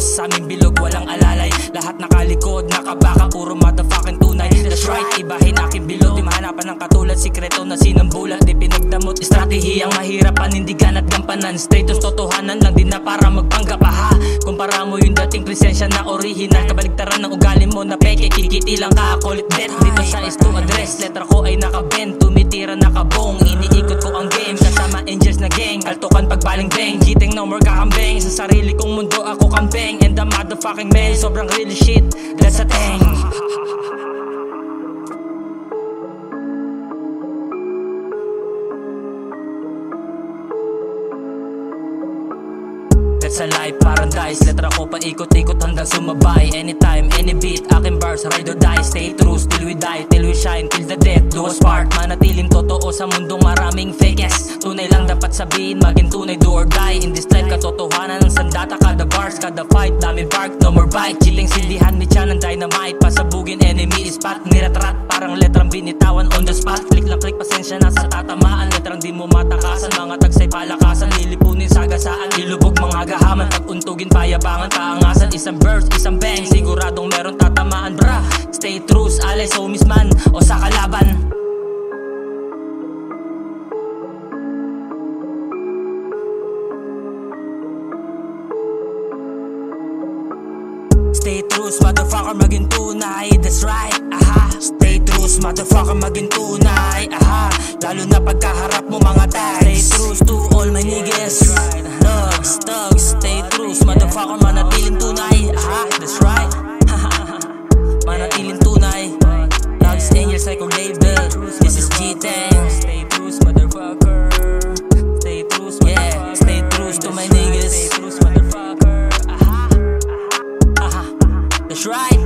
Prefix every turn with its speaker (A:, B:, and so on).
A: Yes, sa aming bilog walang alalay. Lahat nakalikod, nakabaka, puro motherfucking tunay. That's right, ibahin aking bilog. Di mahanapan ng katulad, sikreto na sinambulat. Di pinagdamot, estratehiyang mahirap panindigan at gampanan. Status totohanan lang din na para magpanggap ha. Kumpara mo yung dating presensya na original. Kabaligtaran ng ugali mo na peke, kikiti lang ka, call it death. Dito sa is to address, letra ko ay nakabend. Tumitira nakabong, iniikot ko ang game. Kasama angels na gang, altokan pagbaling bang. Giting no more kakambeng, sa sarili kong mundo ako kambeng. And the motherfucking man, sobrang really shit, that's a thing. That's a life, paradise. Letra ko paikot-ikot hanggang sumabay. Anytime, any beat, aking bars, ride or die. Stay true, till we die, till we shine, till the death do us part. Manatiling totoo sa mundong maraming fakes. Tunay lang dapat sabihin, maging tunay, do or die. In this life, katotohanan ng sandata. Kada bars, kada fight, dami bark, no more bite. Chilling sildihan, mitya ng dynamite. Pasabugin, enemy is spot. Niratrat, parang letrang binitawan on the spot. Click lang click, pasensya na sa tatamaan. Letrang di mo matakasan, mga tagsay palakasan. Lilipunin sagasaan, ilubog mga gahaman. Pag-untugin, payabangan, kaangasan. Isang burst, isang bang, siguradong meron tatamaan, bra. Stay true, alay sa umisman o sa kalaban. Stay true, motherfucker, maging tunay. That's right, aha. Stay true, motherfucker, maging tunay, aha. Lalo na pagkaharap mo mga tags. Stay true to all my niggas. Thugs, stay true, motherfucker, manatiling tunay, aha. That's right, manatiling tunay. Thugs, angels, psycho label. This is G-Tang. Stay true, motherfucker. Stay true, yeah. Stay true to my niggas. Stay true, motherfucker. Aha. That's right.